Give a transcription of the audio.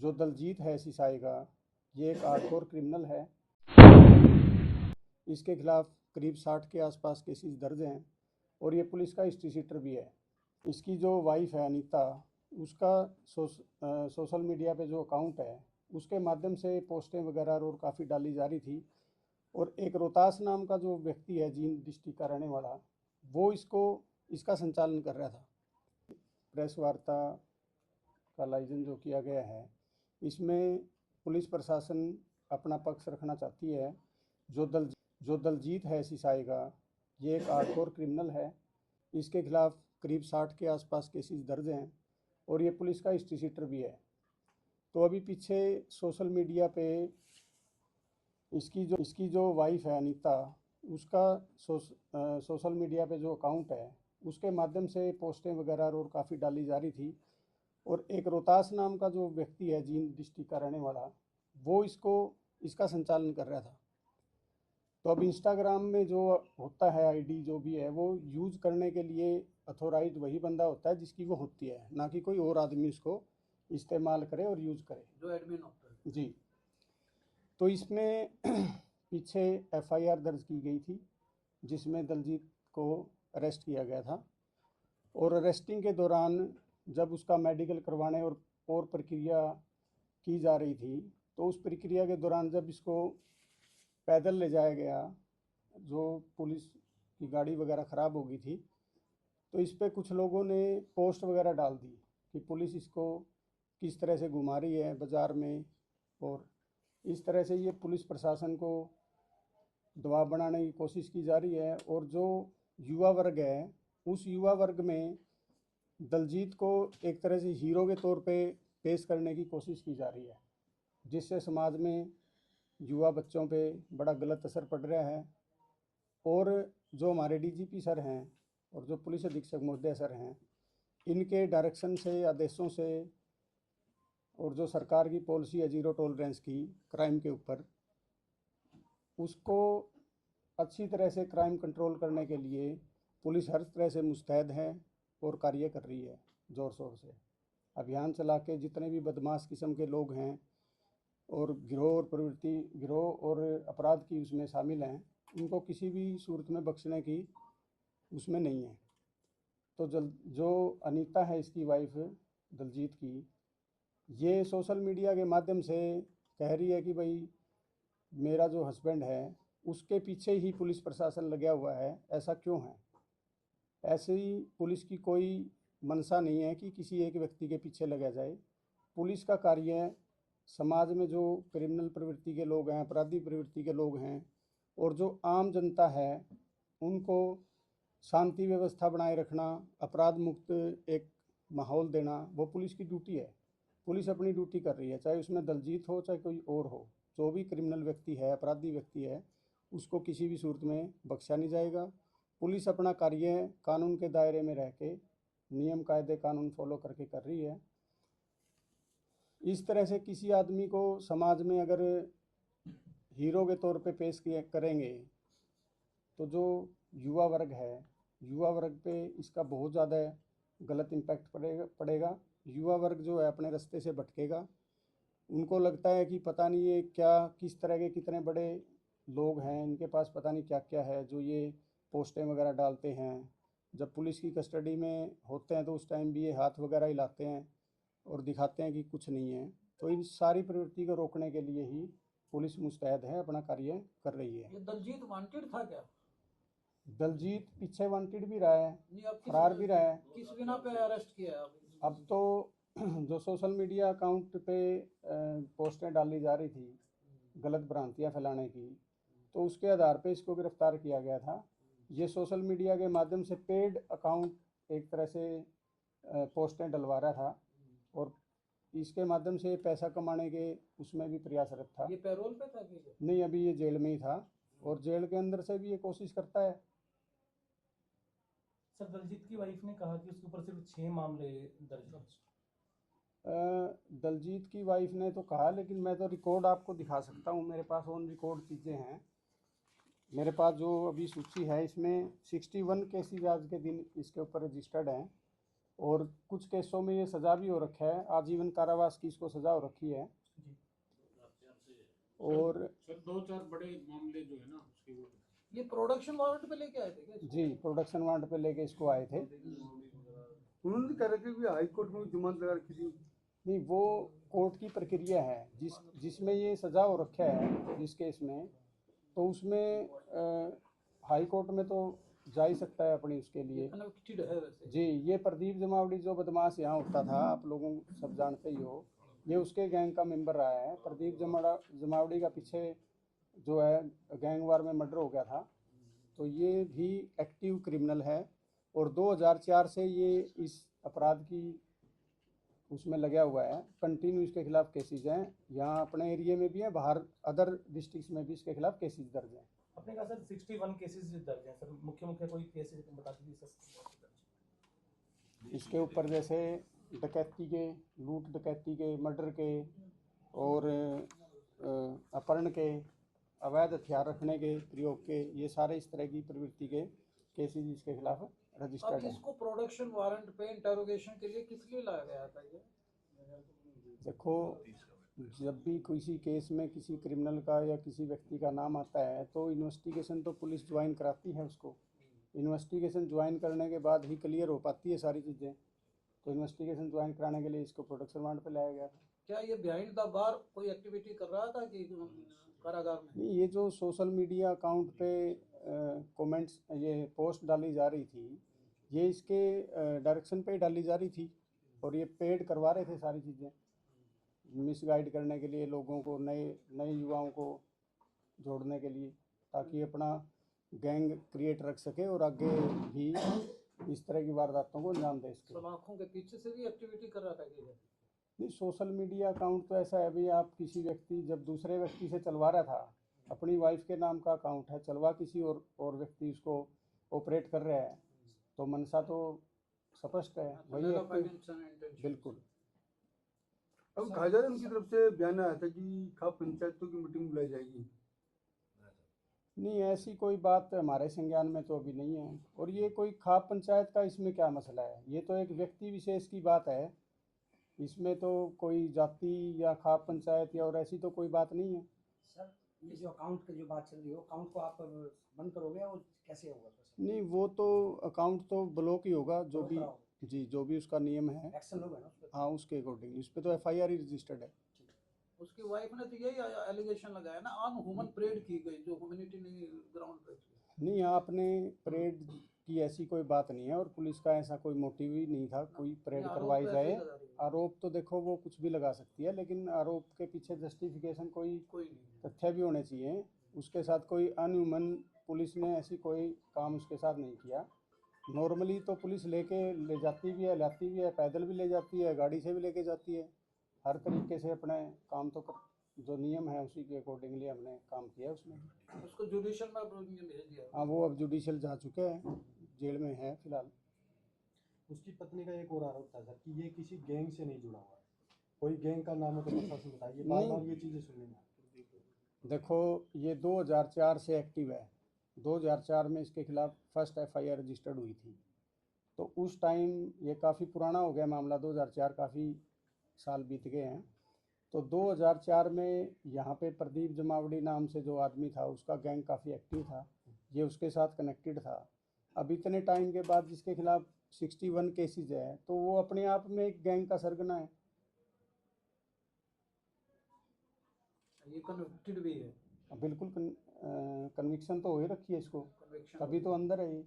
जो दलजीत है सिसाई का, ये एक हार्डकोर क्रिमिनल है। इसके खिलाफ करीब 60 के आसपास केसेस दर्ज हैं और ये पुलिस का हिस्ट्री शीटर भी है। इसकी जो वाइफ है अनीता, उसका सोशल मीडिया पे जो अकाउंट है उसके माध्यम से पोस्टें वगैरह और काफ़ी डाली जा रही थी। और एक रोहतास नाम का जो व्यक्ति है, जींद डिस्ट्रिक्ट का रहने वाला, वो इसका संचालन कर रहा था। प्रेस वार्ता का लाइसेंस जो किया गया है, इसमें पुलिस प्रशासन अपना पक्ष रखना चाहती है। जो दलजीत है सिसाई का, ये एक हार्डकोर क्रिमिनल है। इसके खिलाफ करीब 60 के आसपास केसेस दर्ज हैं और ये पुलिस का हिस्ट्री शीटर भी है। तो अभी पीछे सोशल मीडिया पे इसकी जो वाइफ है अनीता, उसका सोशल मीडिया पे जो अकाउंट है उसके माध्यम से पोस्टें वगैरह और काफ़ी डाली जा रही थी। और एक रोहतास नाम का जो व्यक्ति है, जींद डिस्ट्रिक्ट का रहने वाला, वो इसका संचालन कर रहा था। तो अब इंस्टाग्राम में जो होता है आईडी जो भी है, वो यूज़ करने के लिए अथोराइज वही बंदा होता है जिसकी वो होती है, ना कि कोई और आदमी उसको इस्तेमाल करे और यूज़ करे, जो एडमिन होता है जी। तो इसमें पीछे एफआईआर दर्ज की गई थी जिसमें दलजीत को अरेस्ट किया गया था। और अरेस्टिंग के दौरान जब उसका मेडिकल करवाने और प्रक्रिया की जा रही थी, तो उस प्रक्रिया के दौरान जब इसको पैदल ले जाया गया, जो पुलिस की गाड़ी वगैरह ख़राब हो गई थी, तो इस पर कुछ लोगों ने पोस्ट वगैरह डाल दी कि पुलिस इसको किस तरह से घुमा रही है बाज़ार में, और इस तरह से ये पुलिस प्रशासन को दबाव बनाने की कोशिश की जा रही है। और जो युवा वर्ग है, उस युवा वर्ग में दलजीत को एक तरह से हीरो के तौर पे पेश करने की कोशिश की जा रही है, जिससे समाज में युवा बच्चों पे बड़ा गलत असर पड़ रहा है। और जो हमारे डीजीपी सर हैं और जो पुलिस अधीक्षक महोदय सर हैं, इनके डायरेक्शन से, आदेशों से, और जो सरकार की पॉलिसी है जीरो टॉलरेंस की क्राइम के ऊपर, उसको अच्छी तरह से क्राइम कंट्रोल करने के लिए पुलिस हर तरह से मुस्तैद है और कार्य कर रही है ज़ोर शोर से। अभियान चला के जितने भी बदमाश किस्म के लोग हैं और गिरोह और अपराध की उसमें शामिल हैं, उनको किसी भी सूरत में बख्शने की उसमें नहीं है। तो जो अनीता है, इसकी वाइफ दलजीत की, ये सोशल मीडिया के माध्यम से कह रही है कि भाई मेरा जो हस्बैंड है उसके पीछे ही पुलिस प्रशासन लगा हुआ है, ऐसा क्यों है। ऐसे ही पुलिस की कोई मंशा नहीं है कि किसी एक व्यक्ति के पीछे लगा जाए। पुलिस का कार्य समाज में जो क्रिमिनल प्रवृत्ति के लोग हैं, अपराधी प्रवृत्ति के लोग हैं, और जो आम जनता है, उनको शांति व्यवस्था बनाए रखना, अपराध मुक्त एक माहौल देना, वो पुलिस की ड्यूटी है। पुलिस अपनी ड्यूटी कर रही है, चाहे उसमें दलजीत हो चाहे कोई और हो। जो भी क्रिमिनल व्यक्ति है, अपराधी व्यक्ति है, उसको किसी भी सूरत में बख्शा नहीं जाएगा। पुलिस अपना कार्य कानून के दायरे में रह के नियम कायदे कानून फॉलो करके कर रही है। इस तरह से किसी आदमी को समाज में अगर हीरो के तौर पे पेश करेंगे, तो जो युवा वर्ग है, युवा वर्ग पे इसका बहुत ज़्यादा गलत इम्पैक्ट पड़ेगा। युवा वर्ग जो है अपने रास्ते से भटकेगा। उनको लगता है कि पता नहीं ये क्या, किस तरह के कितने बड़े लोग हैं, इनके पास पता नहीं क्या क्या है जो ये पोस्टें वगैरह डालते हैं। जब पुलिस की कस्टडी में होते हैं तो उस टाइम भी ये हाथ वगैरह हिलाते हैं और दिखाते हैं कि कुछ नहीं है। तो इन सारी प्रवृत्ति को रोकने के लिए ही पुलिस मुस्तैद है, अपना कार्य कर रही है। ये दलजीत वांटेड था क्या? दलजीत पीछे वांटेड भी रहा है, नहीं, अब फरार भी रहा है। किस बिना पे अरेस्ट किया है अब तो जो सोशल मीडिया अकाउंट पे पोस्टें डाली जा रही थी गलत भ्रांतियां फैलाने की, तो उसके आधार पे इसको गिरफ्तार किया गया था। ये सोशल मीडिया के माध्यम से पेड अकाउंट एक तरह से पोस्टें डलवा रहा था और इसके माध्यम से पैसा कमाने के उसमें भी प्रयासरत था। ये पैरोल पे था कि नहीं, अभी ये जेल में ही था और जेल के अंदर से भी ये कोशिश करता है। सर, दलजीत की वाइफ ने कहा कि उसके ऊपर सिर्फ 6 मामले दर्ज हैं। दलजीत की वाइफ ने तो कहा, लेकिन मैं तो रिकॉर्ड आपको दिखा सकता हूँ, मेरे पास ऑन रिकॉर्ड चीज़ें हैं। मेरे पास जो अभी सूची है, इसमें 61 केसेज आज के दिन इसके ऊपर रजिस्टर्ड हैं और कुछ केसों में ये सज़ा भी हो रखा है, आजीवन कारावास की इसको सज़ा हो रखी है। जी। और सर 2-4 बड़े मामले जो है ना उसके वो ये प्रोडक्शन वारंट पे लेके आए थे क्या इसको? जी, प्रोडक्शन वारंट पे लेके इसको आए थे। उन्होंने कह रखा कि हाई कोर्ट में जमानत लगा रखी थी। नहीं, वो कोर्ट की प्रक्रिया है जिसमें ये सज़ा हो रखा है जिस केस में, तो उसमें हाई कोर्ट में तो जा ही सकता है अपनी उसके लिए। कनेक्टेड है वैसे। जी, ये प्रदीप जमावड़ी जो बदमाश यहाँ उठता था, आप लोगों सब जानते ही हो, ये उसके गैंग का मेंबर रहा है। प्रदीप जमावड़ी का पीछे जो है गैंग वार में मर्डर हो गया था, तो ये भी एक्टिव क्रिमिनल है और 2004 से ये इस अपराध की उसमें लगा हुआ है। कंटिन्यू इसके खिलाफ केसेज हैं, यहाँ अपने एरिया में भी हैं, बाहर अदर डिस्ट्रिक्ट्स में भी इसके खिलाफ केसेज दर्ज हैं। आपने कहा सर 61 केसेस दर्ज हैं सर, मुख्य कोई केसेस बता दीजिए सर। इसके ऊपर जैसे डकैती के, लूट डकैती के, मर्डर के और अपहरण के, अवैध हथियार रखने के प्रयोग के, ये सारे इस तरह की प्रवृत्ति के केसेस इसके खिलाफ अब रजिस्टर्ड हैं। इसको प्रोडक्शन वारंट पे इंटरोगेशन के लिए किस लिए लाया गया था ये? देखो, जब भी किसी केस में किसी क्रिमिनल का या किसी व्यक्ति का नाम आता है तो इन्वेस्टिगेशन तो पुलिस ज्वाइन कराती है उसको। इन्वेस्टिगेशन ज्वाइन करने के बाद ही क्लियर हो पाती है सारी चीज़ें, तो इन्वेस्टिगेशन ज्वाइन कराने के लिए इसको प्रोडक्शन वारंट पे लाया गया था। क्या ये बिहाइंड द बार कोई एक्टिविटी कर रहा था कि कारागार में? नहीं, ये जो सोशल मीडिया अकाउंट पे कमेंट्स, ये पोस्ट डाली जा रही थी, ये इसके डायरेक्शन पे ही डाली जा रही थी और ये पेड करवा रहे थे सारी चीज़ें, मिसगाइड करने के लिए लोगों को, नए युवाओं को जोड़ने के लिए, ताकि अपना गैंग क्रिएट रख सके और आगे भी इस तरह की वारदातों को अंजाम दे सके। सब आंखों के पीछे से भी एक्टिविटी कर रहा था कि ये? नहीं, सोशल मीडिया अकाउंट तो ऐसा है भाई, आप किसी व्यक्ति जब दूसरे व्यक्ति से चलवा रहा था, अपनी वाइफ के नाम का अकाउंट है, चलवा किसी और व्यक्ति उसको ऑपरेट कर रहा है, तो मंशा तो स्पष्ट है, वही एक्टिव। बिल्कुल। अब कहा जा रहा है उनकी तरफ से बयान आया था कि खाप पंचायतों की मीटिंग बुलाई जाएगी। नहीं, ऐसी कोई बात हमारे संज्ञान में तो अभी नहीं है, और ये कोई खाप पंचायत का इसमें क्या मसला है, ये तो एक व्यक्ति विशेष की बात है, इसमें तो कोई जाति या खाप पंचायत या और ऐसी तो कोई बात नहीं है। सर, ये जो अकाउंट की जो बात चल रही है, अकाउंट को आप बंद करोगे और कैसे होगा? तो नहीं, वो तो अकाउंट तो ब्लॉक ही होगा, जो भी कराओगे। जी, जो भी उसका नियम है, एक्शन होगा ना उस पर? हाँ, उसके अकॉर्डिंग इस पे तो FIR ही रजिस्टर्ड है। उसकी वाइफ ने तो यही एलिगेशन लगाया ना, अनह्यूमन परेड की गई जो ह्यूमैनिटी नहीं ग्राउंड पे थी। नहीं, आपने परेड की ऐसी कोई बात नहीं है और पुलिस का ऐसा कोई मोटिव ही नहीं था कोई परेड आरोप करवाई तो ऐसे जाए। ही लगा रही है। आरोप तो देखो वो कुछ भी लगा सकती है, लेकिन आरोप के पीछे जस्टिफिकेशन कोई कोई नहीं। तथ्य भी होने चाहिए। उसके साथ कोई अनह्यूमन, पुलिस ने ऐसी कोई काम उसके साथ नहीं किया। नॉर्मली तो पुलिस ले जाती भी है, लाती भी है, पैदल भी ले जाती है, गाड़ी से भी लेके जाती है, हर तरीके से अपने काम तो जो नियम है उसी के अकॉर्डिंगली हमने काम किया उसमें। उसको जुडिशियल में भेज दिया। हाँ, वो अब जुडिशियल जा चुके हैं, जेल में है फिलहाल। उसकी पत्नी का एक और आरोप था सर कि ये किसी गैंग से नहीं जुड़ा हुआ है, कोई गैंग का नाम हो तो प्रशासन बताइए, बार बार ये चीज़ें सुनने में आती हैं। देखो, ये 2004 से एक्टिव है, 2004 में इसके खिलाफ फर्स्ट FIR रजिस्टर्ड हुई थी, तो उस टाइम ये काफ़ी पुराना हो गया मामला, 2004 काफ़ी साल बीत गए हैं। तो 2004 में यहाँ पे प्रदीप जमावड़ी नाम से जो आदमी था, उसका गैंग काफ़ी एक्टिव था, ये उसके साथ कनेक्टेड था। अब इतने टाइम के बाद जिसके खिलाफ 61 केसेज है, तो वो अपने आप में एक गैंग का सरगना है। ये कन्विक्टेड भी है। बिल्कुल कन्विक्शन तो हो ही रखी है इसको, कन्विक्शन तभी तो अंदर है ये।